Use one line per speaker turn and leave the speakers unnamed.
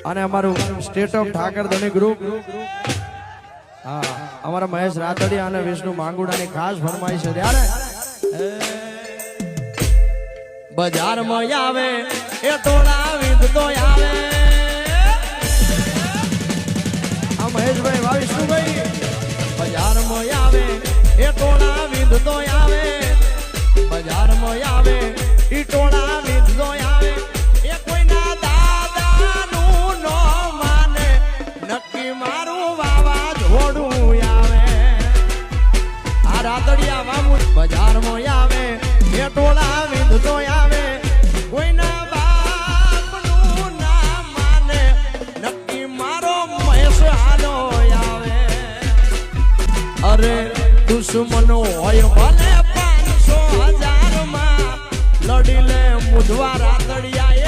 અને અમારું state of Thakar ધણી ગ્રુપ હા અમારા મહેશ રાતડિયા અને વિષ્ણુ માંગુડાની ખાસ ફરમાઈશ છે ત્યારે બજારમાં આવે એ તોડા વિંધતો આવે આ મહેશભાઈ વા વિષ્ણુભાઈ બજારમાં આવે એ તોડા વિંધતો આવે બજારમાં આવે ઈ ટોળા વિંધતો આવે એ કોઈના દાદાનું નો માને નક્કી મારું વાવા જોડું આવે આ રાતડિયા વામુ બજારમાં આવે એ ટોળા વિંધતો આવે કોઈના બાપનું ના માને નક્કી મારો મહેશ આનો આવે અરે દુશ્મનો હોય ભલે 500,000 માં લડી લે મુધવા રાતડિયા